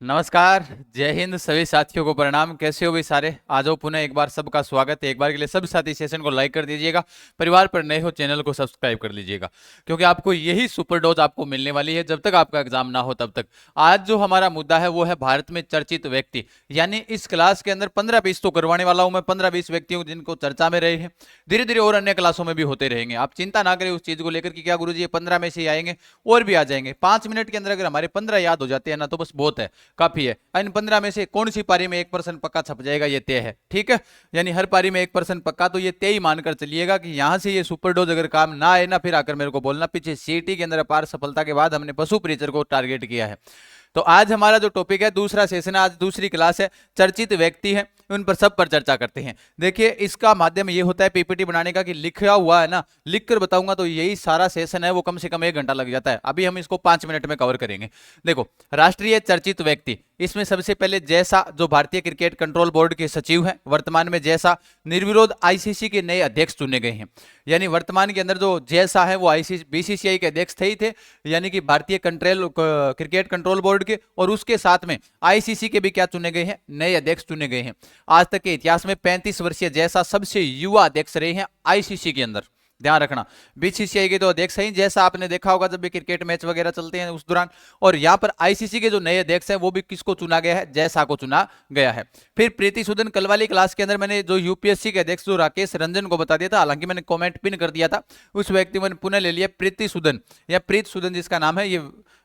नमस्कार। जय हिंद सभी साथियों को प्रणाम। कैसे हो भी सारे? आ जाओ, पुनः एक बार सबका स्वागत है। एक बार के लिए सब साथी सेशन को लाइक कर दीजिएगा। परिवार पर नए हो चैनल को सब्सक्राइब कर लीजिएगा, क्योंकि आपको यही सुपर डोज आपको मिलने वाली है जब तक आपका एग्जाम ना हो तब तक। आज जो हमारा मुद्दा है वो है भारत में चर्चित व्यक्ति। यानी इस क्लास के अंदर 15-20 तो करवाने वाला हूं मैं, 15-20 व्यक्तियों जिनको चर्चा में रहे हैं। धीरे धीरे और अन्य क्लासों में भी होते रहेंगे, आप चिंता ना करें उस चीज को लेकर कि क्या गुरुजी ये 15 में से ही आएंगे, और भी आ जाएंगे। 5 मिनट के अंदर अगर हमारे 15 याद हो जाते हैं ना तो बस बहुत है, काफी है। इन 15 में से कौन सी पारी में 1% पक्का छप जाएगा ये तय है, ठीक है। यानी हर पारी में 1% पक्का, तो ये तय ही मानकर चलिएगा कि यहां से ये सुपर डोज अगर काम ना आए ना, फिर आकर मेरे को बोलना। पीछे सीटी के अंदर अपार सफलता के बाद हमने पशु प्रीचर को टारगेट किया है। तो आज हमारा जो टॉपिक है, दूसरा सेशन है, आज दूसरी क्लास है, चर्चित व्यक्ति है, उन पर सब पर चर्चा करते हैं। देखिए, इसका माध्यम ये होता है पीपीटी बनाने का कि लिखा हुआ है ना, लिख कर बताऊंगा तो यही सारा सेशन है वो कम से कम 1 घंटा लग जाता है। अभी हम इसको 5 मिनट में कवर करेंगे। देखो, राष्ट्रीय चर्चित व्यक्ति, इसमें सबसे पहले जैसा जो भारतीय क्रिकेट कंट्रोल बोर्ड के सचिव हैं, वर्तमान में जैसा निर्विरोध आईसीसी के नए अध्यक्ष चुने गए हैं। यानी वर्तमान के अंदर जो जैसा है वो आईसीसी बीसीसीआई के अध्यक्ष थे ही थे, यानी कि भारतीय क्रिकेट कंट्रोल बोर्ड के, और उसके साथ में आईसीसी के भी क्या चुने गए हैं, नए अध्यक्ष चुने गए हैं। आज तक के इतिहास में 35 वर्षीय जैसा सबसे युवा अध्यक्ष रहे हैं आईसीसी के अंदर, ध्यान रखना। बीसीसीआई के तो अध्यक्ष हैं, जैसा आपने देखा होगा जब भी क्रिकेट मैच वगैरह चलते हैं उस दौरान। और यहां पर आईसीसी के जो नए अध्यक्ष हैं वो भी किसको चुना गया है, जैसा को चुना गया है। फिर प्रीति सूदन, कल वाली क्लास के अंदर मैंने जो यूपीएससी के अध्यक्ष जो राकेश रंजन को बता दिया था, हालांकि मैंने कमेंट पिन कर दिया था, उस व्यक्ति मैंने पुनः ले लिया, प्रीति सूदन या प्रीत सूदन जिसका नाम है। ये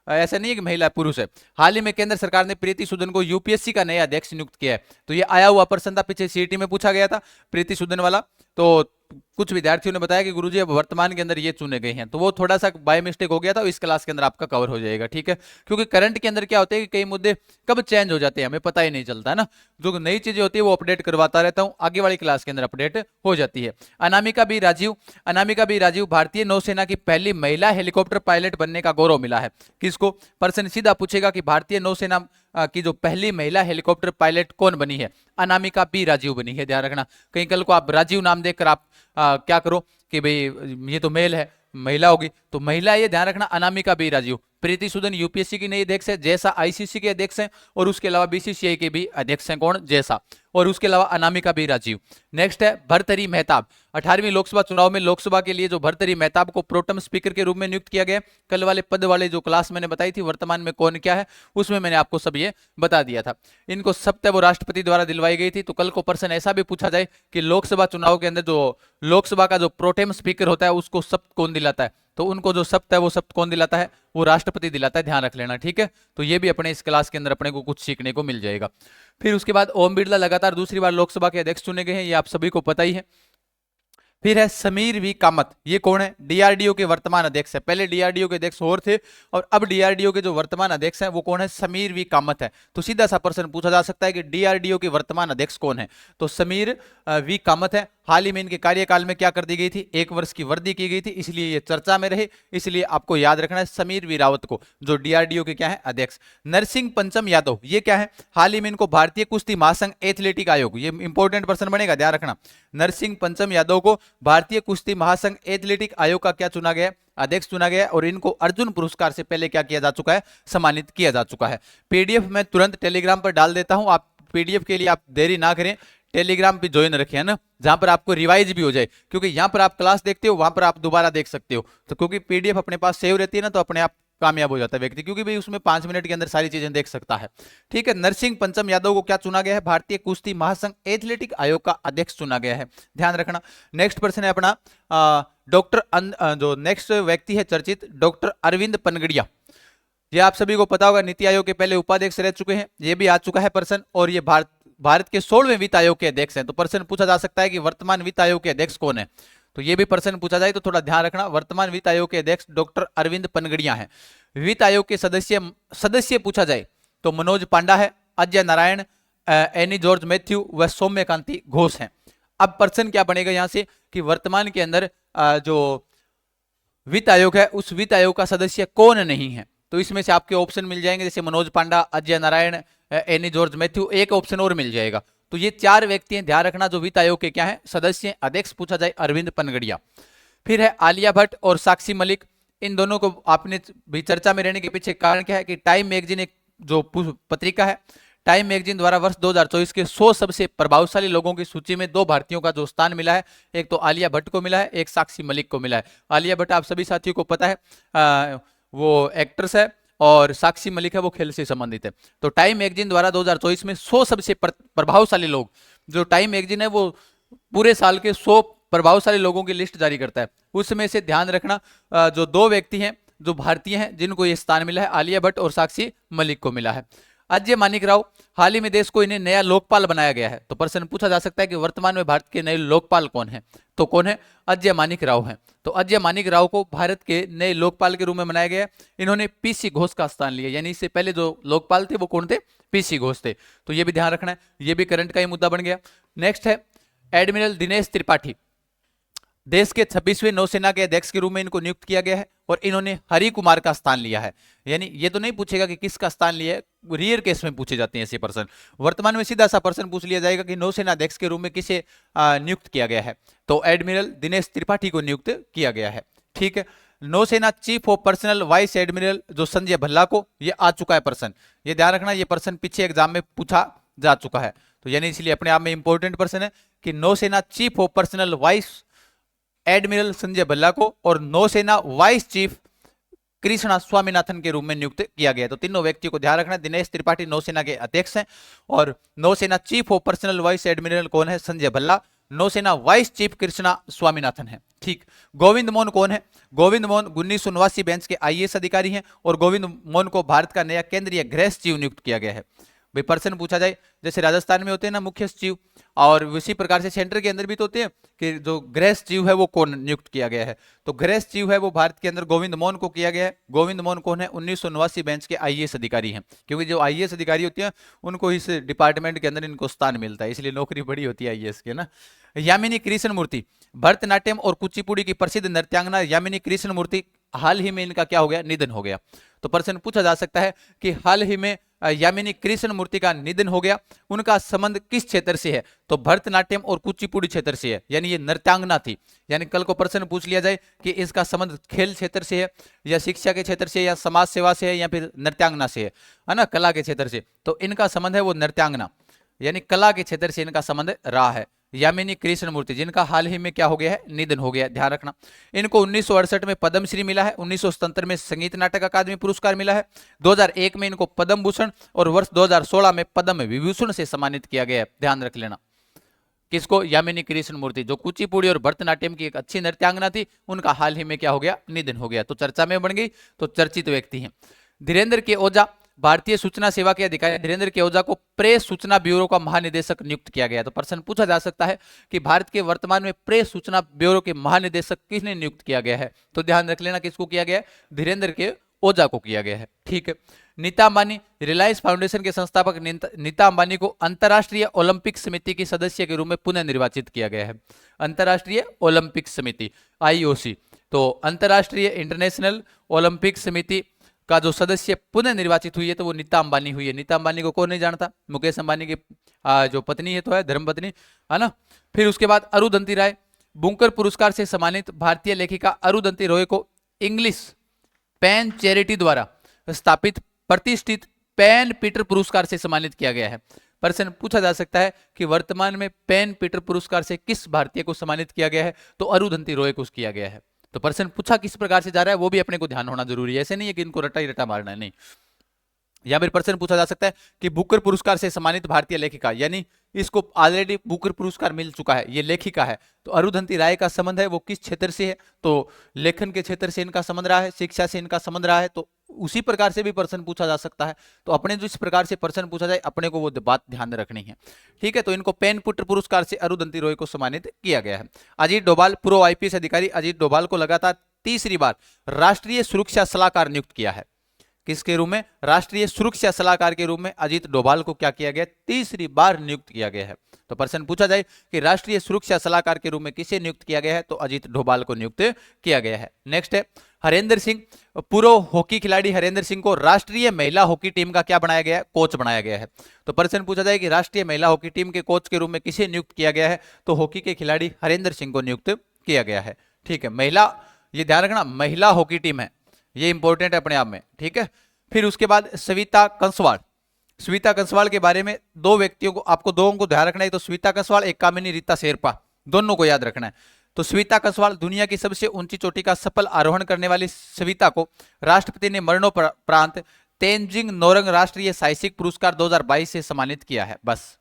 ऐसा नहीं है कि महिला पुरुष है। हाल ही में केंद्र सरकार ने प्रीति सूदन को यूपीएससी का नया अध्यक्ष नियुक्त किया है। तो ये आया हुआ प्रश्न था, पीछे सीटी में पूछा गया था प्रीति सूदन वाला। तो कुछ विद्यार्थियों ने बताया कि गुरुजी अब वर्तमान के अंदर ये चुने गए हैं, तो वो थोड़ा सा बाय मिस्टेक हो गया था, इस क्लास के अंदर आपका कवर हो जाएगा, ठीक है। क्योंकि करंट के अंदर क्या होता है कि कई मुद्दे कब चेंज हो जाते हैं हमें पता ही नहीं चलता है ना। जो नई चीजें होती है वो अपडेट करवाता रहता हूं, आगे वाली क्लास के अंदर अपडेट हो जाती है। अनामिका बी राजीव, अनामिका बी राजीव, भारतीय नौसेना की पहली महिला हेलीकॉप्टर पायलट बनने का गौरव मिला है। किसको? प्रश्न सीधा पूछेगा कि भारतीय नौसेना की जो पहली महिला हेलीकॉप्टर पायलट कौन बनी है? अनामिका बी राजीव बनी है, ध्यान रखना। कहीं कल को आप राजीव नाम देखकर आप क्या करो कि भाई ये तो मेल है, महिला होगी, तो महिला ये ध्यान रखना, अनामिका बी राजीव। प्रीति सूदन यूपीएससी की नई अध्यक्ष है, जैसा आईसीसी के अध्यक्ष हैं, और उसके अलावा बीसीसीआई के भी अध्यक्ष हैं, कौन? जैसा, और उसके अलावा अनामिका बी राजीव। नेक्स्ट है भर्तृहरि मेहताब, 18वीं लोकसभा चुनाव में लोकसभा के लिए जो भर्तृहरि मेहताब को प्रोटम स्पीकर के रूप में नियुक्त किया गया। कल वाले पद वाले जो क्लास मैंने बताई थी वर्तमान में कौन क्या है, उसमें मैंने आपको सब ये बता दिया था। इनको शपथ वो राष्ट्रपति द्वारा दिलवाई गई थी। तो कल को प्रश्न ऐसा भी पूछा जाए कि लोकसभा चुनाव के अंदर जो लोकसभा का जो प्रोटेम स्पीकर होता है उसको शपथ कौन दिलाता है, तो उनको जो शपथ है वो शपथ कौन दिलाता है? वो राष्ट्रपति दिलाता है, ध्यान रख लेना, ठीक है। तो ये भी अपने इस क्लास के अंदर अपने को कुछ सीखने को मिल जाएगा। फिर उसके बाद ओम बिरला लगातार दूसरी बार लोकसभा के अध्यक्ष चुने गए हैं, ये आप सभी को पता ही है। फिर है समीर वी कामत, ये कौन है? डीआरडीओ के वर्तमान अध्यक्ष है। पहले डीआरडीओ के अध्यक्ष और थे, और अब डीआरडीओ के जो वर्तमान अध्यक्ष हैं वो कौन है? समीर वी कामत है। तो सीधा सा प्रश्न पूछा जा सकता है कि डीआरडीओ के वर्तमान अध्यक्ष कौन है? तो समीर वी कामत है। हाल ही में इनके कार्यकाल में क्या कर दी गई थी? 1 वर्ष की वृद्धि की गई थी, इसलिए ये चर्चा में रहे। इसलिए आपको याद रखना है समीर वी रावत को, जो डीआरडीओ के क्या है? अध्यक्ष। नरसिंह पंचम यादव, ये क्या है? हाल ही में इनको भारतीय कुश्ती महासंघ एथलेटिक आयोग, ये इंपॉर्टेंट प्रश्न बनेगा, ध्यान रखना। नरसिंह पंचम यादव को भारतीय कुश्ती महासंघ एथलेटिक आयोग का क्या चुना गया? अध्यक्ष चुना गया, और इनको अर्जुन पुरस्कार से पहले क्या किया जा चुका है? सम्मानित किया जा चुका है। पीडीएफ मैं तुरंत टेलीग्राम पर डाल देता हूं, आप पीडीएफ के लिए आप देरी ना करें, टेलीग्राम पे ज्वाइन रखें, है ना, जहां पर आपको रिवाइज भी हो जाए। क्योंकि यहां पर आप क्लास देखते हो, वहां पर आप दोबारा देख सकते हो। तो क्योंकि पीडीएफ अपने पास सेव रहती है ना, तो अपने आप कामयाब हो जाता है व्यक्ति, क्योंकि भाई उसमें 5 मिनट के अंदर सारी चीजें देख सकता है, ठीक है। नरसिंह पंचम यादव को क्या चुना गया है? भारतीय कुश्ती महासंघ एथलेटिक आयोग का अध्यक्ष चुना गया है, ध्यान रखना। नेक्स्ट प्रश्न है अपना डॉक्टर जो नेक्स्ट व्यक्ति है चर्चित, डॉक्टर अरविंद पनगड़िया। ये आप सभी को पता होगा, नीति आयोग के पहले उपाध्यक्ष रह चुके हैं, ये भी आ चुका है प्रश्न। और ये भारत के 16वें वित्त आयोग के अध्यक्ष हैं। तो प्रश्न पूछा जा सकता है कि वर्तमान वित्त आयोग के अध्यक्ष कौन है? तो ये भी प्रश्न पूछा जाए तो थोड़ा ध्यान रखना। वर्तमान वित्त आयोग के अध्यक्ष डॉक्टर अरविंद पनगड़िया हैं। वित्त आयोग के सदस्य पूछा जाए तो मनोज पांडा है, अजय नारायण, एनी जॉर्ज मैथ्यू व सौम्यकांति घोष हैं। अब प्रश्न क्या बनेगा यहां से कि वर्तमान के अंदर जो वित्त आयोग है उस वित्त आयोग का सदस्य कौन नहीं है? तो इसमें से आपके ऑप्शन मिल जाएंगे, जैसे मनोज पांडा, अजय नारायण, एनी जॉर्ज मैथ्यू, एक ऑप्शन और मिल जाएगा। तो ये 4 व्यक्ति हैं, ध्यान रखना, जो वित्त आयोग के क्या है? सदस्य। अध्यक्ष पूछा जाए अरविंद पनगड़िया। फिर है आलिया भट्ट और साक्षी मलिक, इन दोनों को आपने भी चर्चा में रहने के पीछे कारण क्या है कि टाइम मैगजीन एक जो पत्रिका है टाइम मैगजीन द्वारा वर्ष 2024 के 100 सबसे प्रभावशाली लोगों की सूची में 2 भारतीयों का जो स्थान मिला है, एक तो आलिया भट्ट को मिला है, एक साक्षी मलिक को मिला है। आलिया भट्ट आप सभी साथियों को पता है वो एक्ट्रेस है और साक्षी मलिक है वो खेल से संबंधित है। तो टाइम मैगजीन द्वारा 2024 में 100 सबसे प्रभावशाली लोग, जो टाइम मैगजीन है वो पूरे साल के 100 प्रभावशाली लोगों की लिस्ट जारी करता है, उसमें से ध्यान रखना जो 2 व्यक्ति हैं जो भारतीय हैं जिनको ये स्थान मिला है, आलिया भट्ट और साक्षी मलिक को मिला है। अजय मानिक राव, हाल ही में देश को इन्हें नया लोकपाल बनाया गया है। तो प्रश्न पूछा जा सकता है कि वर्तमान में भारत के नए लोकपाल कौन है, तो कौन है, अजय मानिक राव हैं। तो अजय मानिक राव को भारत के नए लोकपाल के रूप में बनाया गया है। इन्होंने पीसी घोष का स्थान लिया, यानी इससे पहले जो लोकपाल थे वो कौन थे, पीसी घोष थे। तो ये भी ध्यान रखना है, ये भी करंट का ही मुद्दा बन गया। नेक्स्ट है एडमिरल दिनेश त्रिपाठी, देश के 26वें नौसेना के अध्यक्ष के रूप में इनको नियुक्त किया गया है और इन्होंने हरि कुमार का स्थान लिया है। यानी ये तो नहीं पूछेगा कि किसका स्थान लिया है, रियर केस में पूछे जाते हैं ऐसे प्रश्न। वर्तमान में सीधा सा प्रश्न पूछ लिया जाएगा कि नौसेना अध्यक्ष के रूप में किसे नियुक्त किया गया है, तो एडमिरल दिनेश त्रिपाठी को नियुक्त किया गया है। ठीक है, नौसेना chief of personal vice admiral जो संजय भल्ला को, ये आ चुका है प्रश्न, ये ध्यान रखना, ये प्रश्न पीछे एग्जाम में पूछा जा चुका है, तो यानी इसलिए अपने आप में इंपॉर्टेंट प्रश्न है कि नौसेना chief of personal vice admiral Sanjay Bhalla को और नौसेना वाइस चीफ कृष्णा स्वामीनाथन के रूप में नियुक्त किया गया। तो तीनों व्यक्तियों को ध्यान रखना, दिनेश त्रिपाठी नौसेना के अध्यक्ष हैं और नौसेना chief of personal vice admiral कौन है, संजय भल्ला, नौसेना वाइस चीफ कृष्णा स्वामीनाथन है। ठीक, गोविंद मोहन कौन है, गोविंद मोहन 1989 बेंच के आईएएस अधिकारी हैं और गोविंद मोहन को भारत का नया केंद्रीय गृह सचिव नियुक्त किया गया है। भाई प्रश्न पूछा जाए, जैसे राजस्थान में होते हैं ना मुख्य सचिव, और उसी प्रकार से सेंटर के अंदर भी तो होते हैं कि जो गृह सचिव है वो कौन नियुक्त किया गया है, तो गृह सचिव है वो भारत के अंदर गोविंद मोहन को किया गया है। गोविंद मोहन कौन है, 1989 बेंच के आईएएस अधिकारी हैं, क्योंकि जो आईएएस अधिकारी होते हैं उनको इस डिपार्टमेंट के अंदर इनको स्थान मिलता है, इसलिए नौकरी बड़ी होती है आईएएस की ना। यामिनी कृष्णमूर्ति, भरतनाट्यम और कुचिपुड़ी की प्रसिद्ध नृत्यांगना यामिनी कृष्णमूर्ति, हाल ही में इनका क्या हो गया, निधन हो गया। तो प्रश्न पूछा जा सकता है कि हाल ही में यामिनी कृष्णमूर्ति का निधन हो गया, उनका संबंध किस क्षेत्र से है, तो भरतनाट्यम और कुचिपुड़ी क्षेत्र से है, यानी ये नृत्यांगना थी। यानी कल को प्रश्न पूछ लिया जाए कि इसका संबंध खेल क्षेत्र से है या शिक्षा के क्षेत्र से या समाज सेवा से है या फिर नृत्यांगना से है ना, कला के क्षेत्र से, तो इनका संबंध है वो नृत्यांगना, यानी कला के क्षेत्र से इनका संबंध रहा है। यामिनी कृष्णमूर्ति जिनका हाल ही में क्या हो गया है, निधन हो गया है, ध्यान रखना। इनको 1968 में पद्मश्री मिला है, 1977 में संगीत नाटक अकादमी पुरस्कार मिला है, 2001 में इनको पद्म भूषण और वर्ष 2016 में पद्म विभूषण से सम्मानित किया गया है, ध्यान रख लेना। किसको, यामिनी कृष्णमूर्ति, जो कुचिपुड़ी और भरतनाट्यम की एक अच्छी नृत्यांगना थी, उनका हाल ही में क्या हो गया, निधन हो गया, तो चर्चा में बन गई, तो चर्चित व्यक्ति हैं। धीरेन्द्र के ओझा, भारतीय सूचना सेवा के अधिकारी धीरेन्द्र के ओझा को प्रेस सूचना ब्यूरो का महानिदेशक नियुक्त किया गया। तो प्रश्न पूछा जा सकता है कि भारत के वर्तमान में प्रेस सूचना ब्यूरो के महानिदेशक किसने नियुक्त किया गया है, तो ध्यान रख लेना किसको किया गया है, धीरेन्द्र के ओझा को किया गया है। ठीक है, नीता अंबानी, रिलायंस फाउंडेशन के संस्थापक नीता अंबानी को अंतर्राष्ट्रीय ओलंपिक समिति की सदस्य के रूप में पुनः निर्वाचित किया गया है। अंतर्राष्ट्रीय ओलंपिक समिति IOC, तो अंतर्राष्ट्रीय इंटरनेशनल ओलंपिक समिति का जो सदस्य पुनः निर्वाचित हुई है तो वो नीता अंबानी हुई है। नीता अंबानी को कौन नहीं जानता, मुकेश अंबानी की जो पत्नी है तो है धर्मपत्नी, है ना। फिर उसके बाद अरुंधति राय, बुंकर पुरस्कार से सम्मानित भारतीय लेखिका अरुंधति रॉय को इंग्लिश पेन चैरिटी द्वारा स्थापित प्रतिष्ठित पेन पीटर पुरस्कार से सम्मानित किया गया है। प्रश्न पूछा जा सकता है कि वर्तमान में पेन पीटर पुरस्कार से किस भारतीय को सम्मानित किया गया है, तो अरुंधति रॉय को किया गया है। तो प्रश्न पूछा किस प्रकार से जा रहा है वो भी अपने को ध्यान होना जरूरी है, ऐसे नहीं है कि इनको रटा ही रटा मारना है, नहीं। या फिर प्रश्न पूछा जा सकता है कि बुकर पुरस्कार से सम्मानित भारतीय लेखिका, यानी इसको ऑलरेडी बुकर पुरस्कार मिल चुका है, ये लेखिका है, तो अरुंधति राय का संबंध है वो किस क्षेत्र से है, तो लेखन के क्षेत्र से इनका संबंध रहा है, शिक्षा से इनका संबंध रहा है, तो उसी प्रकार से भी प्रश्न पूछा जा सकता है। तो अपने जो इस प्रकार से प्रश्न पूछा जाए अपने को वो बात ध्यान रखनी है। ठीक है, तो इनको पेन पुत्र पुरस्कार से अरुंधति रॉय को सम्मानित किया गया है। अजीत डोभाल, पूर्व IPS अधिकारी अजीत डोभाल को लगातार तीसरी बार राष्ट्रीय सुरक्षा सलाहकार नियुक्त किया है। किसके रूप में, राष्ट्रीय सुरक्षा सलाहकार के रूप में अजीत डोभाल को क्या किया गया, तीसरी बार नियुक्त किया गया है। तो प्रश्न पूछा जाए कि राष्ट्रीय सुरक्षा सलाहकार के रूप में किसे नियुक्त किया गया है, तो अजीत डोभाल को नियुक्त किया गया है। नेक्स्ट है हरेंद्र सिंह, पूर्व हॉकी खिलाड़ी हरेंद्र सिंह को राष्ट्रीय महिला हॉकी टीम का क्या बनाया गया है, कोच बनाया गया है। तो प्रश्न पूछा जाए कि राष्ट्रीय महिला हॉकी टीम के कोच के रूप में किसे नियुक्त किया गया है, तो हॉकी के खिलाड़ी हरेंद्र सिंह को नियुक्त किया गया है। ठीक है, महिला, ये ध्यान रखना महिला हॉकी टीम है, ये इंपॉर्टेंट है अपने आप में। ठीक है, फिर उसके बाद सविता कंसवाल। सविता कंसवाल के बारे में दो व्यक्तियों को, आपको दो को ध्यान रखना है, तो सविता कंसवाल, एक कामिनी रीता शेरपा, दोनों को याद रखना है। तो सविता कंसवाल दुनिया की सबसे ऊंची चोटी का सफल आरोहण करने वाली सविता को राष्ट्रपति ने मरणोपरांत तेंजिंग नोरंग राष्ट्रीय साहसिक पुरस्कार 2022 से सम्मानित किया है। बस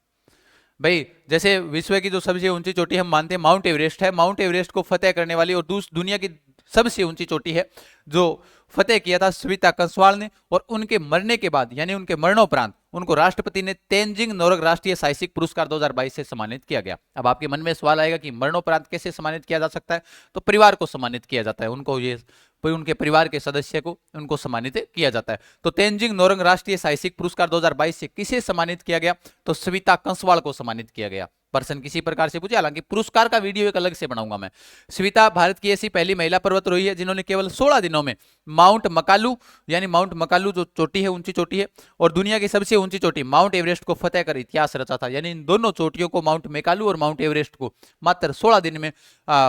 भाई, जैसे विश्व की जो सबसे ऊंची चोटी हम मानते हैं माउंट एवरेस्ट है, माउंट एवरेस्ट को फतेह करने वाली और दुनिया की सबसे ऊंची चोटी है जो फतेह किया था सविता कंसवाल ने, और उनके मरने के बाद यानी उनके मरणोपरांत उनको राष्ट्रपति ने तेंजिंग नोरंग राष्ट्रीय साहसिक पुरस्कार 2022 से सम्मानित किया गया। अब आपके मन में सवाल आएगा कि मरणोपरांत कैसे सम्मानित किया जा सकता है, तो परिवार को सम्मानित किया जाता है, उनको ये उनके परिवार के सदस्य को उनको सम्मानित किया जाता है। तो तेंजिंग नोरंग राष्ट्रीय साहसिक पुरस्कार 2022 से किसे सम्मानित किया गया, तो सविता कंसवाल को सम्मानित किया गया। पर्सन किसी प्रकार से पूछे, हालांकि पुरस्कार का वीडियो एक अलग से बनाऊंगा मैं। सविता भारत की ऐसी पहली महिला पर्वतारोही है जिन्होंने केवल 16 दिनों में माउंट मकालू यानी माउंट मकालू जो चोटी है, ऊंची चोटी है, और दुनिया की सबसे ऊंची चोटी माउंट एवरेस्ट को फतेह कर इतिहास रचा था। यानी इन दोनों चोटियों को, माउंट मेकालू और माउंट एवरेस्ट को, मात्र 16 दिन में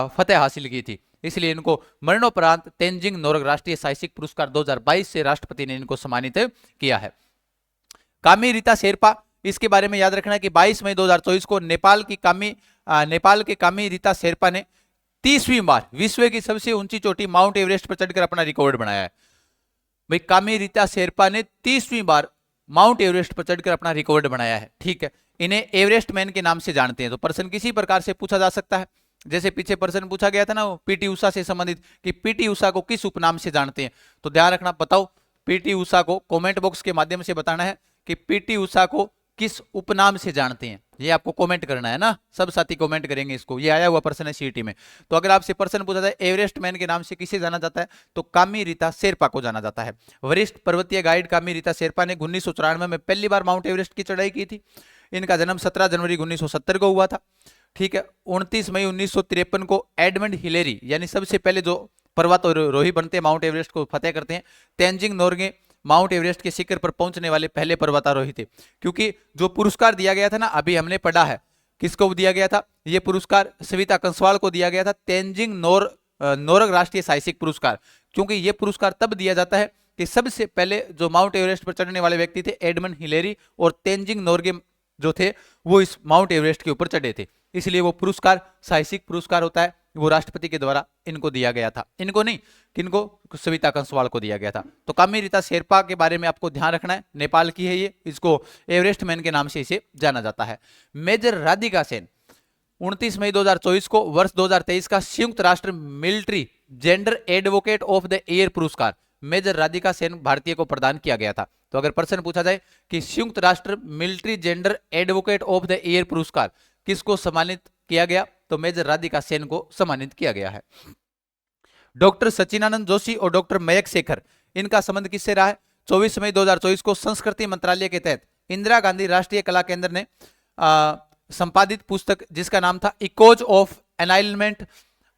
फतेह हासिल की थी। इसलिए इनको मरणोपरांत तेंजिंग नोरंग राष्ट्रीय साहसिक पुरस्कार 2022 से राष्ट्रपति ने इनको सम्मानित किया है। कामी रीता शेरपा, इसके बारे में याद रखना है कि 22 मई 2024 को नेपाल के कामी रीता शेरपा ने 30वीं बार विश्व की सबसे ऊंची चोटी माउंट एवरेस्ट पर चढ़कर अपना रिकॉर्ड बनाया है। भाई, कामी रीता शेरपा ने 30वीं बार माउंट एवरेस्ट पर चढ़कर अपना रिकॉर्ड बनाया है। ठीक है, इन्हें एवरेस्ट मैन के नाम से जानते हैं। तो प्रश्न किसी प्रकार से पूछा जा सकता है, जैसे पीछे प्रश्न पूछा गया था ना पीटी उषा से संबंधित, कि पीटी उषा को किस उपनाम से जानते हैं। तो ध्यान रखना, बताओ पीटी उषा को, कमेंट बॉक्स के माध्यम से बताना है कि पीटी उषा को किस उपनाम से जानते हैं। ये आपको कमेंट करना है ना, सब साथी कमेंट करेंगे इसको। ये आया हुआ प्रश्न है सीईटी में। तो अगर आपसे प्रश्न पूछा जाए एवरेस्ट मैन के नाम से किसे जाना जाता है, तो कामी रीता शेरपा को जाना जाता है। वरिष्ठ पर्वतीय गाइड कामी रीता शेरपा ने 1994 में पहली बार माउंट एवरेस्ट की चढ़ाई की थी। इनका जन्म 17 जनवरी 1970 को हुआ था। ठीक है, 29 मई 1953 को एडमंड हिलेरी, यानी सबसे पहले जो पर्वतारोही बनते हैं, माउंट एवरेस्ट को फतेह करते हैं, तेंजिंग नोरगे माउंट एवरेस्ट के शिखर पर पहुंचने वाले पहले पर्वतारोही थे। क्योंकि जो पुरस्कार दिया गया था ना, अभी हमने पढ़ा है, किसको दिया गया था, यह पुरस्कार सविता कंसवाल को दिया गया था, तेंजिंग नोरंग राष्ट्रीय साहसिक पुरस्कार। क्योंकि यह पुरस्कार तब दिया जाता है कि सबसे पहले जो माउंट एवरेस्ट पर चढ़ने वाले व्यक्ति थे एडमंड हिलेरी, और तेंजिंग नोरगे जो थे वो इस माउंट एवरेस्ट के ऊपर चढ़े थे। इसलिए वो पुरस्कार साहसिक पुरस्कार होता है, वो राष्ट्रपति के द्वारा इनको दिया गया था। इनको नहीं, किनको, सविता कंसवाल को दिया गया था। तो कामी रीता शेरपा के बारे में आपको ध्यान रखना है, नेपाल की है ये, इसको एवरेस्ट मैन के नाम से इसे जाना जाता है। मेजर राधिका सेन 29 मई 2024 को वर्ष 2023 का संयुक्त राष्ट्र military gender advocate of the year पुरस्कार मेजर राधिका सेन भारतीय को प्रदान किया गया था। तो अगर प्रश्न पूछा जाए कि संयुक्त राष्ट्र military gender advocate of the year पुरस्कार किसको सम्मानित किया गया, तो मेजर राधिका सेन को सम्मानित किया गया है। डॉक्टर सचिनानंद जोशी और डॉक्टर मयंक शेखर, इनका संबंध किससे रहा है। 24 मई 2024 को संस्कृति मंत्रालय के तहत इंदिरा गांधी राष्ट्रीय कला केंद्र ने संपादित पुस्तक जिसका नाम था इकोज ऑफ एनाइलमेंट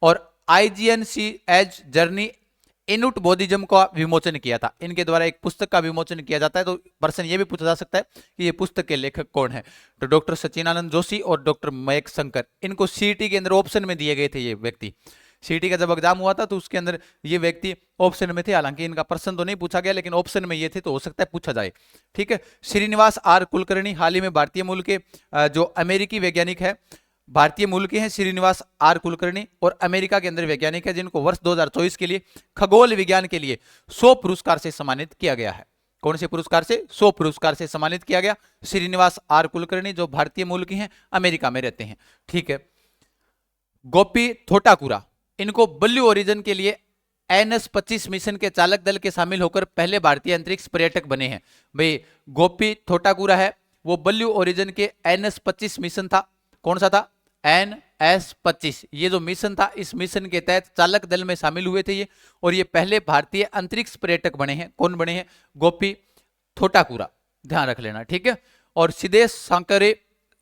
और IGNCH जर्नी इनुट बौद्धिज्म का विमोचन किया था। इनके द्वारा एक पुस्तक का विमोचन किया जाता है। तो प्रश्न ये भी पूछा जा सकता है कि ये पुस्तक के लेखक कौन है, तो डॉक्टर सचिनानंद जोशी और डॉक्टर मयंक शेखर। इनको सीईटी के अंदर ऑप्शन में दिए गए थे ये व्यक्ति। सीईटी का जब एग्जाम हुआ था तो उसके अंदर ये व्यक्ति ऑप्शन में थे, हालांकि इनका प्रश्न तो नहीं पूछा गया लेकिन ऑप्शन में ये थे, तो हो सकता है पूछा जाए। ठीक है, श्रीनिवास R कुलकर्णी हाल ही में भारतीय मूल के जो अमेरिकी वैज्ञानिक है, भारतीय मूल के हैं श्रीनिवास R कुलकर्णी, और अमेरिका के अंदर वैज्ञानिक है जिनको वर्ष 2024 के लिए खगोल विज्ञान के लिए 100 पुरस्कार से सम्मानित किया गया है। कौन से पुरस्कार से, 100 पुरस्कार से सम्मानित किया गया। श्रीनिवास R कुलकर्णी जो भारतीय मूल के हैं, अमेरिका में रहते हैं। ठीक है, गोपी थोटाकुरा, इनको ब्लू ओरिजिन के लिए NS-25 मिशन के चालक दल के शामिल होकर पहले भारतीय अंतरिक्ष पर्यटक बने हैं। भाई गोपी थोटाकुरा है, वो ब्लू ओरिजिन के NS-25 मिशन था, कौन सा था, NS-25। ये जो मिशन था, इस मिशन के तहत चालक दल में शामिल हुए थे ये, और ये पहले भारतीय अंतरिक्ष पर्यटक बने हैं। कौन बने हैं, गोपी थोटाकुरा, ध्यान रख लेना। ठीक है, और सिद्धेश सांकरे,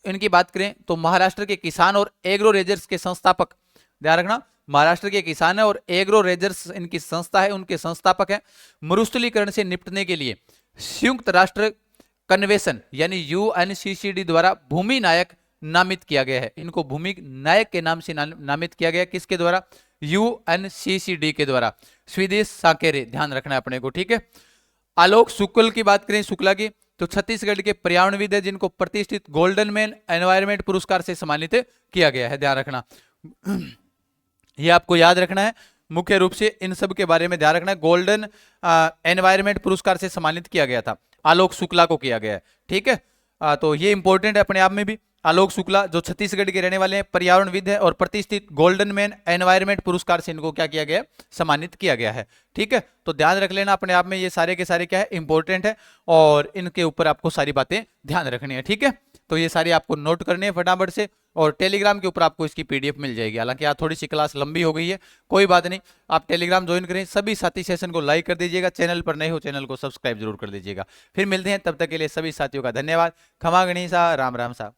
इनकी बात करें तो महाराष्ट्र के किसान और एग्रो रेजर्स के संस्थापक, ध्यान रखना, महाराष्ट्र के किसान है और एग्रो रेजर्स इनकी संस्था है, उनके संस्थापक है। मरुस्थलीकरण से निपटने के लिए संयुक्त राष्ट्र कन्वेंशन यानी UNCCD द्वारा भूमि नायक नामित किया गया है। इनको भूमि नायक के नाम से नामित किया गया, किसके द्वारा, UNCCD के द्वारा। स्वीदेश सांकेरे, ध्यान रखना है अपने को। ठीक है, आलोक शुक्ल की बात करें, शुक्ला की, तो छत्तीसगढ़ के पर्यावरणविद है जिनको प्रतिष्ठित गोल्डन मैन एनवायरमेंट पुरस्कार से सम्मानित किया गया है, ध्यान रखना। ये आपको याद रखना है, मुख्य रूप से इन सब के बारे में ध्यान रखना है। गोल्डन एनवायरमेंट पुरस्कार से सम्मानित किया गया था, आलोक शुक्ला को किया गया है, ठीक है। तो ये इंपॉर्टेंट है अपने आप में भी। आलोक शुक्ला जो छत्तीसगढ़ के रहने वाले हैं, पर्यावरणविद है और प्रतिष्ठित गोल्डन मैन एनवायरमेंट पुरस्कार से इनको क्या किया गया है, सम्मानित किया गया है, ठीक है। तो ध्यान रख लेना अपने आप में, ये सारे के सारे क्या है, इंपॉर्टेंट है और इनके ऊपर आपको सारी बातें ध्यान रखनी है, ठीक है। तो ये सारी आपको नोट करनी है फटाफट से, और टेलीग्राम के ऊपर आपको इसकी पीडीएफ मिल जाएगी। हालांकि आज थोड़ी सी क्लास लंबी हो गई है, कोई बात नहीं, आप टेलीग्राम ज्वाइन करें। सभी साथी सेशन को लाइक कर दीजिएगा, चैनल पर नए हो चैनल को सब्सक्राइब जरूर कर दीजिएगा। फिर मिलते हैं, तब तक के लिए सभी साथियों का धन्यवाद। खमा गणेशा, राम राम साहब।